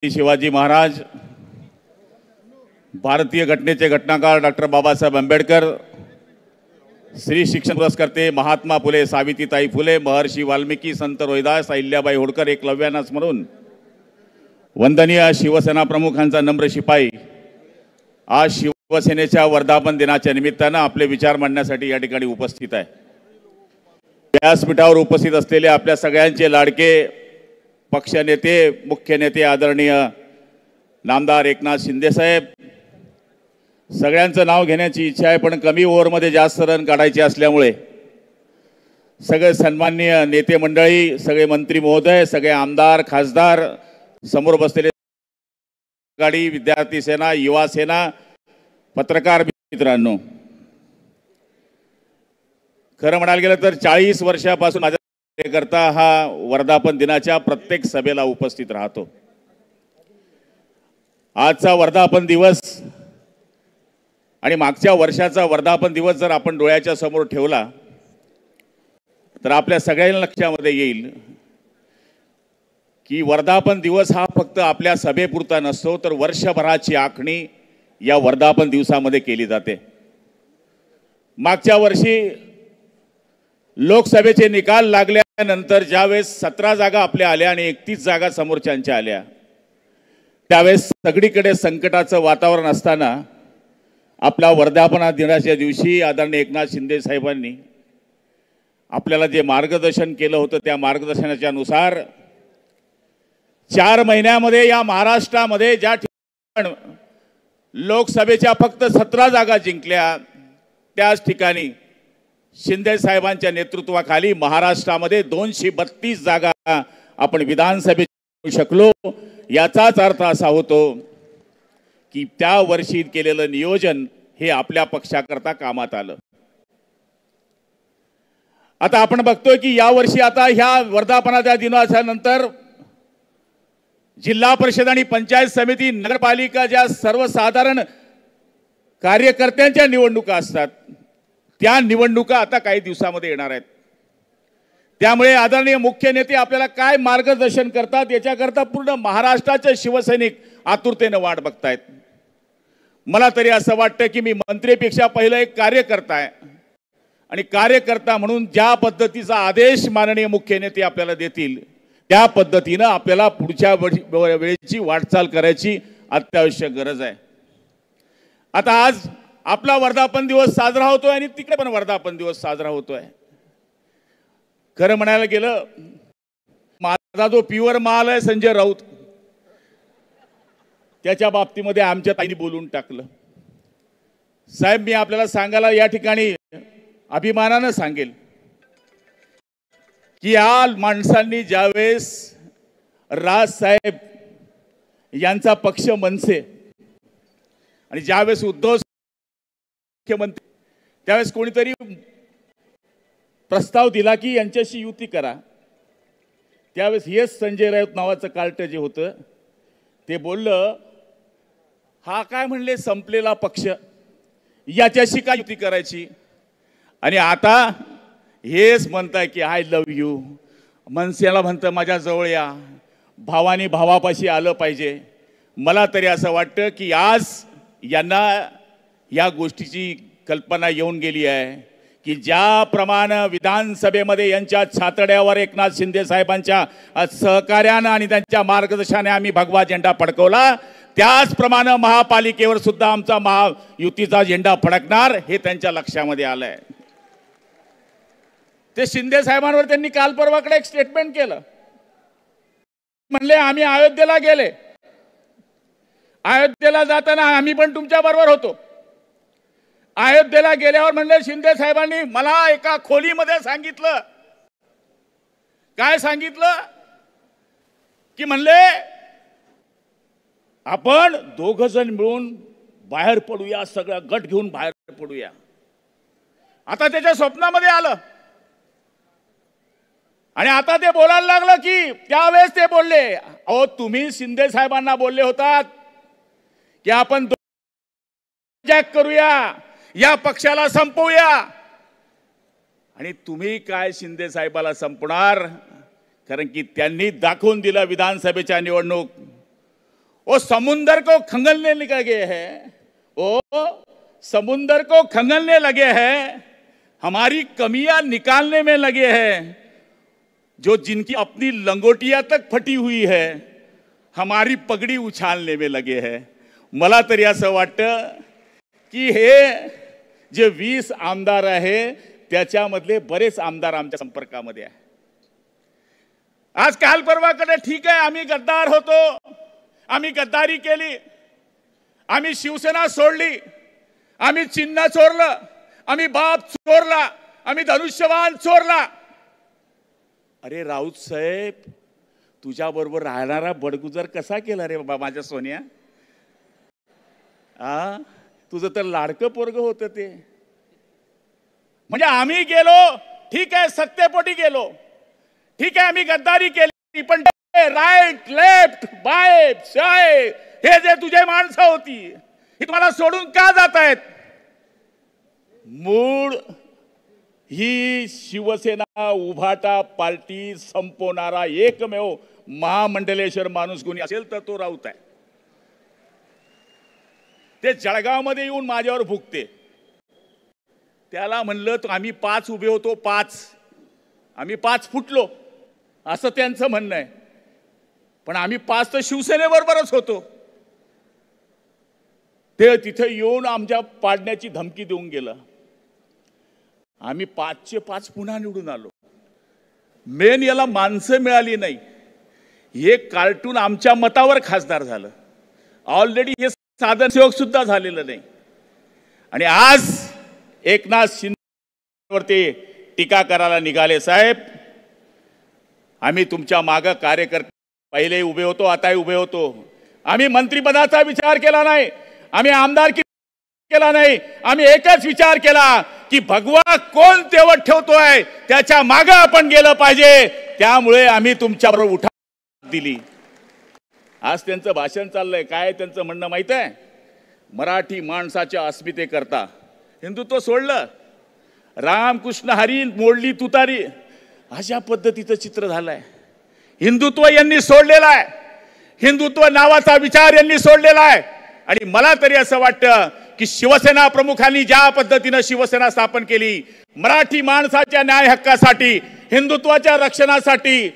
शिवाजी महाराज, भारतीय घटनेचे घटनाकार डॉक्टर बाबासाहेब आंबेडकर, श्री शिक्षण पुरस्कर्ते महात्मा फुले सावित्रीताई फुले, महर्षी वाल्मिकी, संत रोहिदास, अहिल्याबाई होळकर, एकलव्यांना स्मरून वंदनीय शिवसेना प्रमुखांचा नम्र शिपाई आज शिवसेनेच्या वर्धापन दिनाच्या निमित्तानं आपले विचार मांडण्यासाठी या ठिकाणी उपस्थित आहे। व्यासपीठावर उपस्थित असलेले आपल्या सगळ्यांचे लाडके पक्षनेते, मुख्य नेते आदरणीय नामदार एकनाथ शिंदे साहेब, सगळ्यांचं नाव घेण्याची इच्छा आहे पण कमी ओव्हरमध्ये जास्त रन काढायचे असल्यामुळे सगळे सन्माननीय नेते मंडळी, सगळे मंत्री महोदय, सगळे आमदार खासदार, समोर बसलेले गाडी, विद्यार्थी सेना, युवा सेना, पत्रकार मित्रांनो, खरं म्हणायला गेलं तर 40 वर्षापासून माझ्या करता हा वर्धापन दिनाच्या प्रत्येक सभेला उपस्थित राहतो। आजचा वर्धापन दिवस आणि मागच्या वर्षाचा वर्धापन दिवस जर आपण डोळ्याच्या समोर ठेवला तर आपल्या सगळ्यांना लक्षामध्ये येईल की वर्धापन दिवस हा फक्त आपल्या सभेपुरता नसतो तर वर्षभराची आखणी या वर्धापन दिवसामध्ये केली जाते। मागच्या वर्षी लोकसभेचे निकाल लागल्यानंतर ज्यावेळेस 17 जागा आपल्या आल्या आणि 31 जागा समोरच्यांच्या आल्या, त्यावेळेस सगळीकडे संकटाचं वातावरण असताना आपल्या वर्धापन दिनाच्या दिवशी आदरणीय एकनाथ शिंदे साहेबांनी आपल्याला जे मार्गदर्शन केलं होतं त्या मार्गदर्शनाच्या नुसार 4 महिन्यामध्ये या महाराष्ट्रामध्ये ज्या ठिकाणी लोकसभेच्या फक्त 17 जागा जिंकल्या त्याच ठिकाणी शिंदे साहेबांच्या नेतृत्वाखाली महाराष्ट्रामध्ये 232 जागा आपण विधानसभेत जिंकू शकलो। याचाच अर्थ असा होतो की त्या वर्षी केलेलं नियोजन हे आपल्या पक्षाकरता कामात आलं। आता आपण बघतोय की या वर्षी आता ह्या वर्धापनाच्या दिनाच्या नंतर जिल्हा परिषद आणि पंचायत समिती, नगरपालिका ज्या सर्वसाधारण कार्यकर्त्यांच्या निवडणुका असतात त्या निवडणुका आता काही दिवसांमध्ये येणार आहेत। त्यामुळे आदरणीय मुख्य नेते आपल्याला काय मार्गदर्शन करतात याच्याकरता पूर्ण महाराष्ट्राचे शिवसैनिक आतुरतेने वाट बघतायत। मला तरी असं वाटतं की मी मंत्रीपेक्षा पहिलं एक कार्यकर्ता आहे आणि कार्यकर्ता म्हणून ज्या पद्धतीचा आदेश माननीय मुख्य नेते आपल्याला देतील त्या पद्धतीने आपल्याला पुढच्या वेळेची वाटचाल करायची अत्यावश्यक गरज आहे। आता आज आपला वर्धापन दिवस साजरा होतोय आणि तिकडे पण वर्धापन दिवस साजरा होतोय। खरं म्हणायला गेलं माझा जो प्युअर माल आहे संजय राऊत, त्याच्या बाबतीमध्ये आमच्या ताईंनी बोलून टाकलं। साहेब, मी आपल्याला सांगायला या ठिकाणी अभिमानानं सांगेल की या माणसांनी ज्यावेळेस राजसाहेब यांचा पक्ष मनसे आणि ज्यावेळेस उद्धव मुख्यमंत्री त्यावेळेस कोणीतरी प्रस्ताव दिला की यांच्याशी युती करा, त्यावेळेस हेच संजय राऊत नावाचं कार्ट जे होतं ते बोललं, हा काय म्हणले संपलेला पक्ष, याच्याशी काय युती करायची। आणि आता हेच म्हणताय की आय लव्ह यू, मनसेला म्हणतं माझ्या जवळ या, भावानी भावापाशी आलं पाहिजे। मला तरी असं वाटतं की आज यांना या गोष्टीची कल्पना येऊन गेली आहे की ज्याप्रमाणे विधानसभेमध्ये यांच्या छातड्यावर एकनाथ शिंदे साहेबांच्या सहकार्याने आणि त्यांच्या मार्गदर्शनाने आम्ही भगवा झेंडा फडकवला, त्याचप्रमाणे महापालिकेवर सुद्धा आमचा महायुतीचा झेंडा फडकणार हे त्यांच्या लक्षामध्ये आलंय। ते शिंदे साहेबांवर त्यांनी काल परवाकडे एक स्टेटमेंट केलं, म्हणले आम्ही अयोध्येला गेले, अयोध्येला जाताना आम्ही पण तुमच्या बरोबर होतो। अयोध्येला गेल्यावर म्हणले शिंदे साहेबांनी मला एका खोलीमध्ये सांगितलं, काय सांगितलं की म्हणले आपण 2 जण मिळून बाहेर पडूया, सगळा गट घेऊन बाहेर पडूया। आता त्याच्या स्वप्नामध्ये आलं आणि आता ते बोलायला लागलं की त्यावेळेस ते बोलले, अहो तुम्ही शिंदे साहेबांना बोलले होतात की आपण जॅक करूया, या पक्षाला संपवूया, आणि तुम्ही काय शिंदे साहेबाला संपणार, कारण की त्यांनी दाखवून दिलं विधानसभेच्या निवडणूक वो समुंदर को खंगलने लगे गए हैं, वो समुंदर को खंगलने लगे हैं, हमारी कमियां निकालने में लगे हैं, जो जिनकी अपनी लंगोटिया तक फटी हुई है हमारी पगडी उछालने में लगे हैं। मला तरी असं वाटतं की हे जे 20 आमदार आहे त्याच्यामधले बरेच आमदार आमच्या संपर्कामध्ये आहे। आज काल परवाकडे ठीक आहे, आम्ही गद्दार होतो, आम्ही गद्दारी केली, आम्ही शिवसेना सोडली, आम्ही चिन्ह चोरलं, आम्ही बाप चोरला, आम्ही धनुष्यबाण चोरला। अरे राऊत साहेब, तुझ्या बरोबर राहणारा बडगुजर कसा केला रे बाबा माझ्या सोन्या? तुझं तर लाडकं पोरग होतं ते। म्हणजे आम्ही गेलो, ठीक आहे, सत्तेपोटी गेलो, ठीक आहे, आम्ही गद्दारी केली, पण राईट लेफ्ट बाय शाय हे जे तुझे माणसं होती ही तुम्हाला सोडून का जात आहेत? मूळ ही शिवसेना उभाटा पार्टी संपवणारा एकमेव महामंडलेश्वर माणूस कोणी असेल तर तो राऊत आहे। ते जळगाव मध्ये येऊन माझ्यावर भुकते, त्याला म्हणलं तर आम्ही 5 उभे होतो, 5 आम्ही 5 फुटलो असं त्यांचं म्हणणं आहे, पण आम्ही 5 तर शिवसेनेबरोबरच होतो। ते तिथे येऊन आमच्या पाडण्याची धमकी देऊन गेला, आम्ही 5चे 5 पुन्हा निवडून आलो। मेन याला माणसं मिळाली नाही, हे कार्टून आमच्या मतावर खासदार झालं, ऑलरेडी हे साधन सेवक सुद्धा झालेलं नाही। आणि आज एकनाथ शिंदेवरती टीका करायला निघाले। साहेब, आम्ही तुमच्या मागे कार्यकर्ते पहिले उभे होतो, आताही उभे होतो। आम्ही मंत्रिपदाचा विचार केला नाही, आम्ही आमदारकी केला नाही, आम्ही एकच विचार केला की भगवा कोण तेवत ठेवतोय त्याच्या मागे आपण गेलं पाहिजे, त्यामुळे आम्ही तुमच्याबरोबर उठा दिली। आज त्यांचं भाषण चाललंय, काय त्यांचं म्हणणं माहित आहे? मराठी माणसाच्या अस्मितेकरता हिंदुत्व सोडलं, रामकृष्ण हरी मोडली तुतारी, अशा पद्धतीचं चित्र झालंय। हिंदुत्व यांनी सोडलेलं आहे, हिंदुत्व नावाचा विचार यांनी सोडलेला आहे। आणि मला तरी असं वाटतं की शिवसेना प्रमुखांनी ज्या पद्धतीने शिवसेना स्थापन केली, मराठी माणसाच्या न्याय हक्कासाठी, हिंदुत्वाच्या रक्षणासाठी,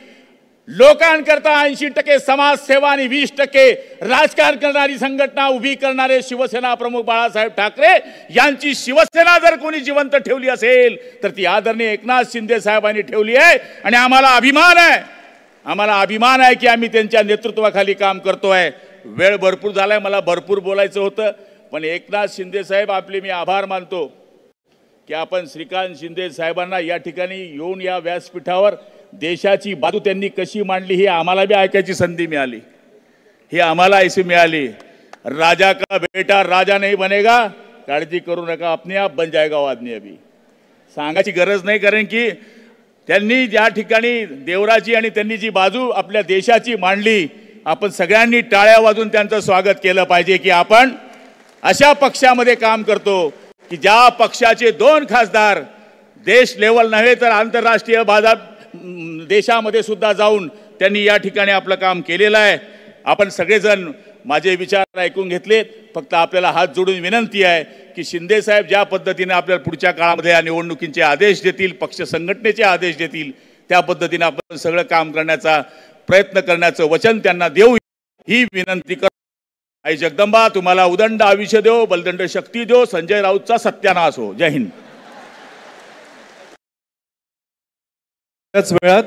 लोकांकरता 80% समाजसेवा आणि 20% राजकारण करणारी संघटना उभी करणारे शिवसेना प्रमुख बाळासाहेब ठाकरे यांची शिवसेना जर कोणी जिवंत ठेवली असेल तर ती आदरणीय एकनाथ शिंदे साहेबांनी ठेवली आहे। आणि आम्हाला अभिमान आहे, आम्हाला अभिमान आहे की आम्ही त्यांच्या नेतृत्वाखाली काम करतोय। वेळ भरपूर झालाय, मला भरपूर बोलायचं होतं, पण एकनाथ शिंदे साहेब आपले मी आभार मानतो की आपण श्रीकांत शिंदे साहेबांना या ठिकाणी येऊन या व्यासपीठावर देशाची बाजू त्यांनी कशी मांडली ही आम्हाला बी ऐकायची संधी मिळाली, ही आम्हाला ऐसी मिळाली। राजा का बेटा राजा नहीं बनेगा, काळजी करू नका, अपने आप बन जाएगा वो आदमी। अभी सांगायची गरज नाही, कारण की त्यांनी ज्या ठिकाणी देवराची आणि त्यांनी जी बाजू आपल्या देशाची मांडली, आपण सगळ्यांनी टाळ्या वाजवून त्यांचं स्वागत केलं पाहिजे की आपण अशा पक्षामध्ये काम करतो की ज्या पक्षाचे 2 खासदार देश लेवल नव्हे तर आंतरराष्ट्रीय बाजार देशामध्ये सुद्धा जाऊन त्यांनी या ठिकाणी आपलं काम केलेलं आहे। आपण सगळेजण माझे विचार ऐकून घेतलेत, फक्त आपल्याला हात जोडून विनंती आहे की शिंदे साहेब ज्या पद्धतीने आपल्याला पुढच्या काळामध्ये या निवडणुकीचे आदेश देतील, पक्ष संघटनेचे आदेश देतील, त्या पद्धतीने आपण सगळं काम करण्याचा प्रयत्न करण्याचं वचन त्यांना देऊ, ही विनंती करतो। आई जगदंबा तुम्हाला उदंड आयुष्य देव, बलदंड शक्ती देव, संजय राऊतचा सत्यानाश हो। जय हिंद। त्याच वेळात